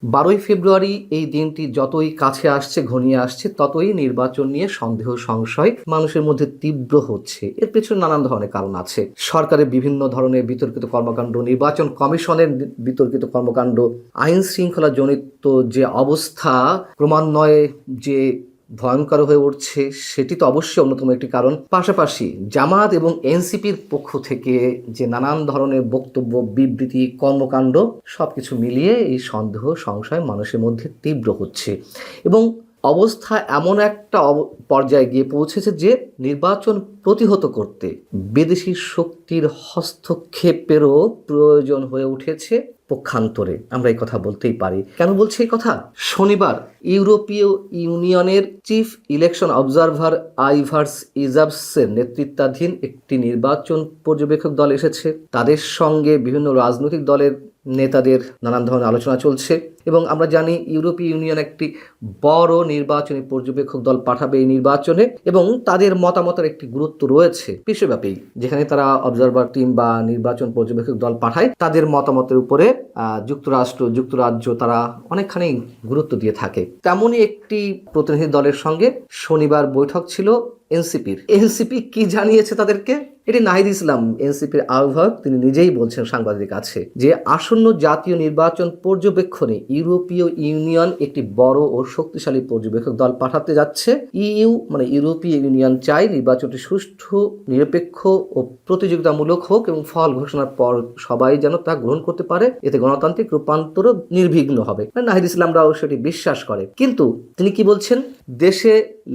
12ই ফেব্রুয়ারি এই দিনটি যতই কাছে আসছে, ঘনিয়ে আসছে, ততই নির্বাচন নিয়ে সন্দেহ সংশয় মানুষের মধ্যে তীব্র হচ্ছে। এর পেছনে নানান ধরনের কারণ আছে। সরকারের বিভিন্ন ধরনের বিতর্কিত কর্মকাণ্ড, নির্বাচন কমিশনের বিতর্কিত কর্মকাণ্ড, আইন শৃঙ্খলা জনিত যে অবস্থা ক্রমান্বয়ে যে ভয়ঙ্কর হয়ে উঠছে, সেটি তো অবশ্যই অন্যতম একটি কারণ। পাশাপাশি জামাত এবং এনসিপির পক্ষ থেকে যে নানান ধরনের বক্তব্য, বিবৃতি, কর্মকাণ্ড, সবকিছু মিলিয়ে এই সন্দেহ সংশয় মানুষের মধ্যে তীব্র হচ্ছে এবং অবস্থা এমন একটা পর্যায়ে গিয়ে পৌঁছেছে যে নির্বাচন প্রতিহত করতে বিদেশি শক্তির হস্তক্ষেপেরও প্রয়োজন হয়ে উঠেছে পক্ষান্তরে। আমরা এই কথা বলতেই পারি। কেন বলছি এই কথা? শনিবার ইউরোপীয় ইউনিয়নের চিফ ইলেকশন অবজারভার আইভার্স ইজাবসের নেতৃত্বাধীন একটি নির্বাচন পর্যবেক্ষক দল এসেছে। তাদের সঙ্গে বিভিন্ন রাজনৈতিক দলের নেতাদের নানান ধরনের আলোচনা চলছে এবং আমরা জানি ইউরোপীয় ইউনিয়ন একটি বড় নির্বাচনী পর্যবেক্ষক দল পাঠাবে এই নির্বাচনে এবং তাদের মতামতের একটি গুরুত্ব রয়েছে বিশ্বব্যাপী। যেখানে তারা অবজারভার টিম বা নির্বাচন পর্যবেক্ষক দল পাঠায়, তাদের মতামতের উপরে যুক্তরাজ্য তারা অনেকখানি গুরুত্ব দিয়ে থাকে। তেমনই একটি প্রতিনিধি দলের সঙ্গে শনিবার বৈঠক ছিল এনসিপি কি জানিয়েছে তাদেরকে? এটি নাহিদ ইসলাম, এনসিপির আহ্বায়ক, তিনি নিজেই বলছেন সাংবাদিকদের কাছে যে আসন্ন জাতীয় নির্বাচন পর্যবেক্ষণে ইউরোপীয় ইউনিয়ন একটি বড় ও শক্তিশালী পর্যবেক্ষক দল পাঠাতে যাচ্ছে। ইউরোপীয় ইউনিয়ন চাই নির্বাচনটি সুষ্ঠু, নিরপেক্ষ ও প্রতিযোগিতামূলক হোক এবং ফল ঘোষণার পর সবাই যেন তা গ্রহণ করতে পারে। এতে গণতান্ত্রিক রূপান্তরও নির্বিঘ্ন হবে। নাহিদ ইসলামরাও সেটি বিশ্বাস করে। কিন্তু তিনি কি বলছেন? দেশে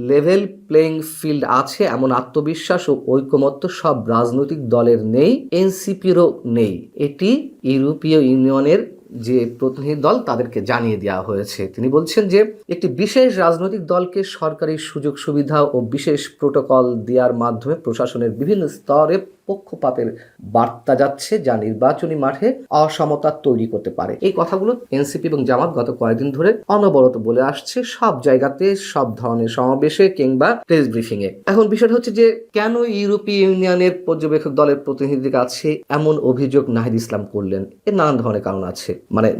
লেভেল প্লেইং ফিল্ড আছে এমন আত্মবিশ্বাস ও ঐকমত্য সব রাজনৈতিক দলের নেই, এনসিপিরও নেই। এটি ইউরোপীয় ইউনিয়নের যে প্রতিনিধি দল তাদেরকে জানিয়ে দেওয়া হয়েছে। তিনি বলছেন যে একটি বিশেষ রাজনৈতিক দলকে সরকারি সুযোগ সুবিধা ও বিশেষ প্রোটোকল দেওয়ার মাধ্যমে প্রশাসনের বিভিন্ন স্তরে পক্ষপাতের বার্তা যাচ্ছে, যা নির্বাচনী মাঠে অসমতা তৈরি করতে পারে। এই কথাগুলো এনসিপি এবং জামাত গত কয়েকদিন ধরে অনবরত বলে আসছে, সব জায়গাতে, সব ধরনের সমাবেশে কিংবা প্রেস ব্রিফিং এ। এখন বিষয়টা হচ্ছে যে কেন ইউরোপীয় ইউনিয়নের পর্যবেক্ষক দলের প্রতিনিধির কাছে এমন অভিযোগ নাহিদ ইসলাম করলেন? এর নানান ধরনের কারণ আছে,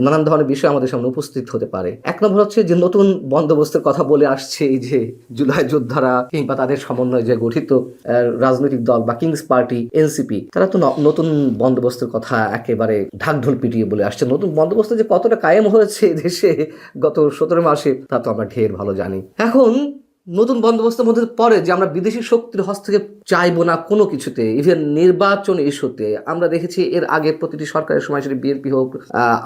নানান ধরনের বিষয় আমাদের সামনে উপস্থিত হতে পারে। এক নম্বর হচ্ছে যে নতুন বন্দোবস্তের কথা বলে আসছে এই যে জুলাই যোদ্ধারা কিংবা তাদের সমন্বয়ে যে গঠিত রাজনৈতিক দল বা কিংস পার্টি এনসিপি, তারা তো নতুন বন্দোবস্তের কথা একেবারে ঢাকঢোল পিটিয়ে বলে আসছে। নতুন বন্দোবস্ত যে কতটা কায়েম হয়েছে দেশে গত 17 মাসে তা তো আমরা ঢের ভালো জানি। এখন নতুন বন্দোবস্তের মধ্যে পড়ে যে আমরা বিদেশি শক্তির হস্তক্ষেপ চাইবো না কোনো কিছুতে, ইভেন নির্বাচন ইস্যুতে। আমরা দেখেছি এর আগে প্রতিটি সরকারের সময়, সেটি বিএনপি হোক,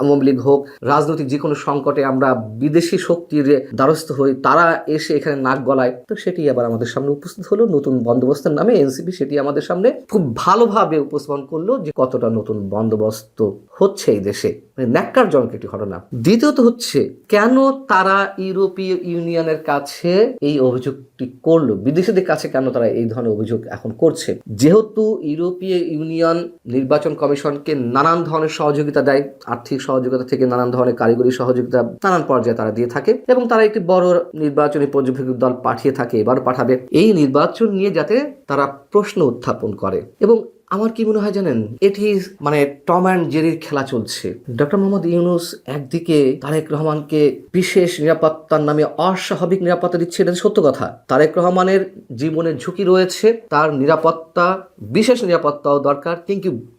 আওয়ামী লীগ হোক, রাজনৈতিক যে কোনো সংকটে আমরা বিদেশি শক্তির দ্বারস্থ হই, তারা এসে এখানে নাক গলায়। তো সেটি আবার আমাদের সামনে উপস্থিত হলো নতুন বন্দোবস্তের নামে। এনসিপি সেটি আমাদের সামনে খুব ভালোভাবে উপস্থাপন করলো যে কতটা নতুন বন্দোবস্ত হচ্ছে এই দেশে। ন্যাক্কারজনক একটি ঘটনা। দ্বিতীয়ত হচ্ছে কেন তারা ইউরোপীয় ইউনিয়নের কাছে এই অভিযোগটি করলো, বিদেশিদের কাছে কেন তারা এই ধরনের অভিযোগ এখন করছে? যেহেতু ইউরোপীয় ইউনিয়ন নির্বাচন কমিশনকে নানান ধরনের সহযোগিতা দেয়, আর্থিক সহযোগিতা থেকে নানান ধরনের কারিগরি সহযোগিতা নানান পর্যায়ে তারা দিয়ে থাকে এবং তারা একটি বড় নির্বাচনী পর্যবেক্ষক দল পাঠিয়ে থাকে, এবারও পাঠাবে, এই নির্বাচন নিয়ে যাতে তারা প্রশ্ন উত্থাপন করে। এবং আমার কি মনে হয় জানেন, এটি টম অ্যান্ড জেরির খেলা চলছে। ডক্টর মোহাম্মদ ইউনূস একদিকে তারেক রহমানকে বিশেষ নিরাপত্তার নামে অস্বাভাবিক নিরাপত্তা দিচ্ছে, এটা সত্য কথা। তারেক রহমানের জীবনের ঝুঁকি রয়েছে, তার নিরাপত্তা, বিশেষ নিরাপত্তাও দরকার,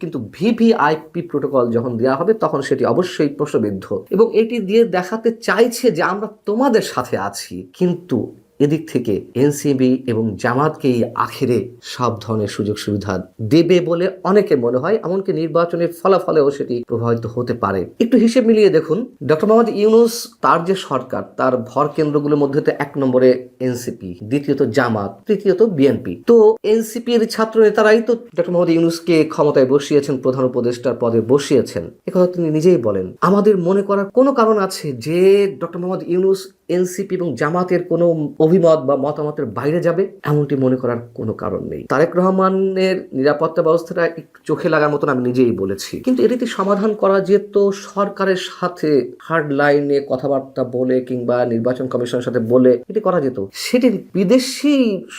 কিন্তু ভিভিআইপি প্রোটোকল যখন দেওয়া হবে তখন সেটি অবশ্যই প্রশ্নবিদ্ধ এবং এটি দিয়ে দেখাতে চাইছে যে আমরা তোমাদের সাথে আছি। কিন্তু এদিক থেকে এনসিপি এবং জামাতকেই আখেরে সব ধরনের সুযোগ সুবিধা দেবে বলে অনেকে মনে হয়, এমনকি নির্বাচনের ফলাফলেও সেটি প্রভাবিত হতে পারে। একটু হিসেব মিলিয়ে দেখুন, ডক্টর মোহাম্মদ ইউনূস, তার যে সরকার, তার ভর কেন্দ্রগুলোর মধ্যে তো 1 নম্বরে এনসিপি, দ্বিতীয়ত জামাত, তৃতীয়ত বিএনপি। তো এনসিপির ছাত্র নেতারাই তো ডক্টর মোহাম্মদ ইউনূসকে ক্ষমতায় বসিয়েছেন, প্রধান উপদেষ্টার পদে বসিয়েছেন। একথা তিনি নিজেই বলেন। আমাদের মনে করার কোনো কারণ আছে যে ডক্টর মোহাম্মদ ইউনূস এনসিপি এবং জামাতের কোনো অভিমত বা মতামতের বাইরে যাবে? এমনটি মনে করার কোনো কারণ নেই। তারেক রহমানের নিরাপত্তা ব্যবস্থাটা একটু চোখে লাগার মতন, আমি নিজেই বলেছি, কিন্তু এটিতে সমাধান করা যেত সরকারের সাথে হার্ড লাইনে কথাবার্তা বলে কিংবা নির্বাচন কমিশনের সাথে বলে এটি করা যেত। সেটি বিদেশি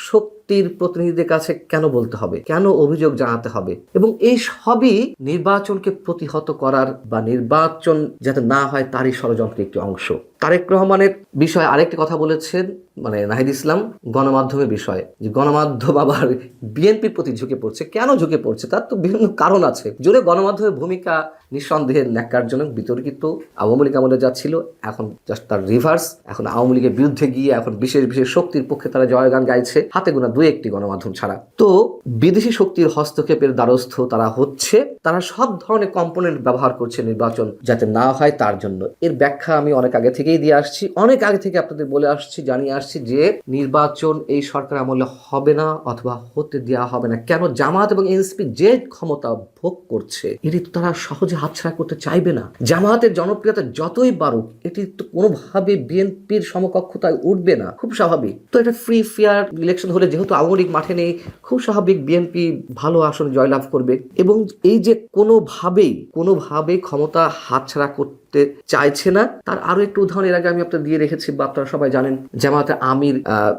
শক্তি শক্তির প্রতিনিধিদের কাছে কেন বলতে হবে, কেন অভিযোগ জানাতে হবে, এবং এই সবই নির্বাচনকে প্রতিহত করার বা নির্বাচন যাতে না হয় তারই ষড়যন্ত্রের একটি অংশ। তারেক রহমানের বিষয়ে আরেকটি কথা বলেছেন নাহিদ ইসলাম, গণমাধ্যমের বিষয়ে, যে গণমাধ্যম আবার বিএনপির প্রতি ঝুঁকে পড়ছে। কেন ঝুঁকে পড়ছে তার তো বিভিন্ন কারণ আছে। যদি গণমাধ্যমের ভূমিকা নিঃসন্দেহে ন্যাক্কারজনক, বিতর্কিত, আওয়ামী লীগ আমলে যাচ্ছিল, এখন জাস্ট তার রিভার্স। এখন আওয়ামী লীগের বিরুদ্ধে গিয়ে এখন বিশেষ বিশেষ শক্তির পক্ষে তারা জয়গান গাইছে, হাতে গোনা দুই একটি গণমাধ্যম ছাড়া। তো বিদেশি শক্তির হস্তক্ষেপের দ্বারস্থ তারা হচ্ছে, তারা সব ধরনের কম্পোনেন্ট ব্যবহার করছে নির্বাচন যাতে না হয় তার জন্য। এর ব্যাখ্যা আমি অনেক আগে থেকেই দিয়ে আসছি, অনেক আগে থেকে আপনাদের বলে আসছি, জানিয়ে আসছি যে নির্বাচন এই সরকার আমলে হবে না অথবা হতে দেওয়া হবে না। কেন? জামাত এবং এনসিপি যে ক্ষমতা ভোগ করছে এটি তো তারা সহজে হাতছাড়া করতে চাইবে না। জামাতের জনপ্রিয়তা যতই বাড়ুক এটি তো কোনোভাবে বিএনপির সমকক্ষতায় উঠবে না, খুব স্বাভাবিক। তো এটা ফ্রি ফেয়ার ইলেকশন হলে যেহেতু আওয়ামী লীগ মাঠে নেই, খুব স্বাভাবিক বিএনপি ভালো আসনে জয়লাভ করবে। এবং এই যে কোনোভাবেই ক্ষমতা হাতছাড়া করতে চাইছে না, তার আরো একটু উদাহরণ এর আগে আমি আপনাদের দিয়ে রেখেছি বা আপনারা সবাই জানেন। জামায়াতে আমির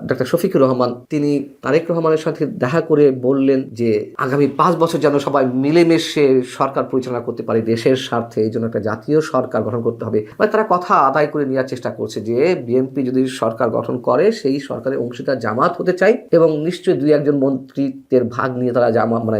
ডক্টর শফিকুর রহমান, তিনি তারেক রহমানের সাথে দেখা করে বললেন যে আগামী 5 বছর যেন সবাই মিলেমিশে সরকার পরিচালনা করতে পারে দেশের স্বার্থে, এই জন্য একটা জাতীয় সরকার গঠন করতে হবে। মানে তারা কথা আদায় করে নেওয়ার চেষ্টা করছে যে বিএনপি যদি সরকার গঠন করে সেই সরকারের অংশীদার জামাত হতে চাই, এবং নিশ্চয়ই 2-1 মন্ত্রিত্বের ভাগ নিয়ে তারা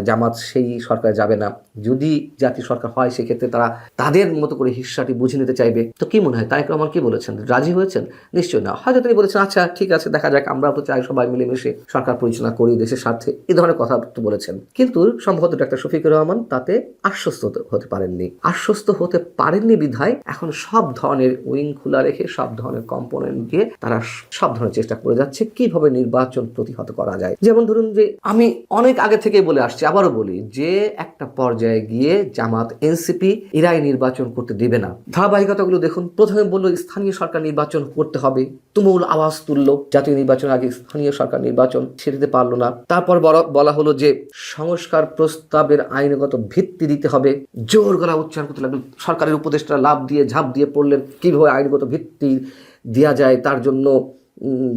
জামাত সেই সরকারে যাবে না। যদি জাতীয় সরকার হয় সেক্ষেত্রে তারা তাদের মতো করে হিস্সাটি বুঝে নিতে চাইবে। তো কি মনে হয় তারেক রহমান কি বলেছেন? রাজি হয়েছেন? নিশ্চয়ই না। হয়তো তিনি বলেছেন আচ্ছা ঠিক আছে, দেখা যাক, আমরা তো চাই সবাই মিলেমিশে সরকার পরিচালনা করি দেশের স্বার্থে, এই ধরনের কথা তো বলেছেন। কিন্তু সম্ভবত ডক্টর শফিকুর রহমান তাতে আশ্বস্ত হতে পারেননি বিধায় এখন সব ধরনের উইং খোলা রেখে সব ধরনের কম্পোনেন্ট দিয়ে তারা সব ধরনের চেষ্টা করে যাচ্ছে কিভাবে নির্বাচন প্রতিহত করা যায়। যেমন ধরুন যে আমি অনেক আগে থেকে বলে আসছি, আবারও বলি, যে একটা পর্যায়ে গিয়ে জামাত এনসিপি এরাই নির্বাচন করতে দিবে না। ধারাবাহিকতাগুলো দেখুন। প্রথমে বললো স্থানীয় সরকার নির্বাচন করতে হবে, তুমুল আওয়াজ তুললো জাতীয় নির্বাচন আগে স্থানীয় সরকার নির্বাচন, সেটাতে পারলো না। তারপর বলা হলো যে সংস্কার প্রস্তাবের আইনগত ভিত্তি দিতে হবে, জোর গলা উচ্চারণ করতে লাগলো। সরকারের উপদেষ্টা ঝাঁপ দিয়ে পড়লেন কিভাবে আইনগত ভিত্তি দেওয়া যায়, তার জন্য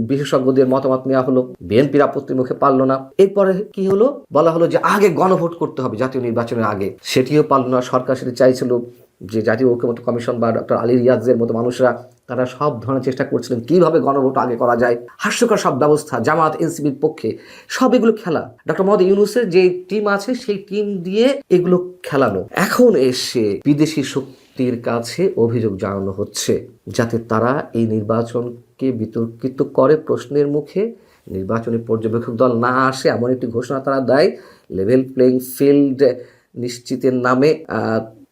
বিশেষজ্ঞদের মতামত নেওয়া হলো। বিএনপির আপত্তির মুখে পারল না। এরপরে কি হলো? বলা হলো যে আগে গণভোট করতে হবে জাতীয় নির্বাচনের আগে, সেটিও পারল না। সরকার সেটি চাইছিল যে জাতীয় ঐক্যমত্য কমিশন বা ডক্টর আলী রিয়াজের মতো মানুষরা, তারা সব ধরনের চেষ্টা করছিলেন কিভাবে গণভোট আগে করা যায়। হাস্যকর সব ব্যবস্থা জামাত এনসিপির পক্ষে, সব এগুলো খেলা। ডক্টর মোহাম্মদ ইউনূসের যে টিম আছে সেই টিম দিয়ে এগুলো খেলানো। এখন এসে বিদেশি শক্তির কাছে অভিযোগ জানানো হচ্ছে যাতে তারা এই নির্বাচনকে বিতর্কিত করে, প্রশ্নের মুখে নির্বাচনী পর্যবেক্ষক দল না আসে এমন একটি ঘোষণা তারা দেয়। লেভেল প্লেইং ফিল্ড নিশ্চিতের নামে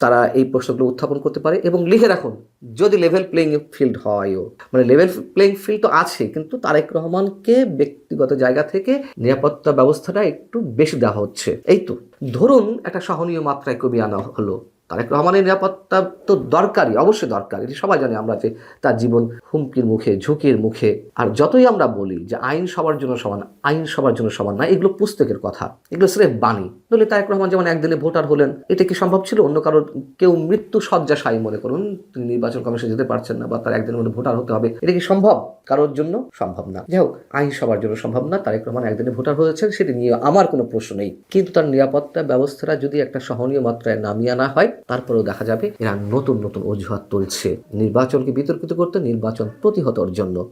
তারা এই প্রশ্নগুলো উত্থাপন করতে পারে। এবং লিখে রাখুন, যদি লেভেল প্লেইং ফিল্ড হয়ও, লেভেল প্লেইং ফিল্ড তো আছে, কিন্তু তারেক রহমানকে ব্যক্তিগত জায়গা থেকে নিরাপত্তা ব্যবস্থাটা একটু বেশি দেওয়া হচ্ছে। এই তো ধরুন একটা সহনীয় মাত্রায় কমিয়ে আনা হলো। তারেক রহমানের নিরাপত্তা তো দরকারি, অবশ্যই দরকার, এটি সবাই জানে আমরা, যে তার জীবন হুমকির মুখে, ঝুঁকির মুখে। আর যতই আমরা বলি যে আইন সবার জন্য সমান না, এগুলো পুস্তকের কথা, এগুলো স্রেফ বাণী। নইলে তারেক রহমান যেমন একদিনে ভোটার হলেন, এটা কি সম্ভব ছিল? অন্য কারোর কেউ মৃত্যু শয্যাশায়ী মনে করুন, তিনি নির্বাচন কমিশনে যেতে পারছেন না বা তার একদিনের মধ্যে ভোটার হতে হবে, এটা কি সম্ভব? কারোর জন্য সম্ভব না। যাই হোক, আইন সবার জন্য সম্ভব না। তারেক রহমান একদিনে ভোটার হয়েছেন, সেটি নিয়ে আমার কোনো প্রশ্ন নেই। কিন্তু তার নিরাপত্তা ব্যবস্থাটা যদি একটা সহনীয় মাত্রায় নামিয়ে আনা হয়, তারপরেও দেখা যাবে এরা নতুন নতুন অজুহাত তুলছে নির্বাচনকে বিতর্কিত করতে, নির্বাচন প্রতিহতর জন্য।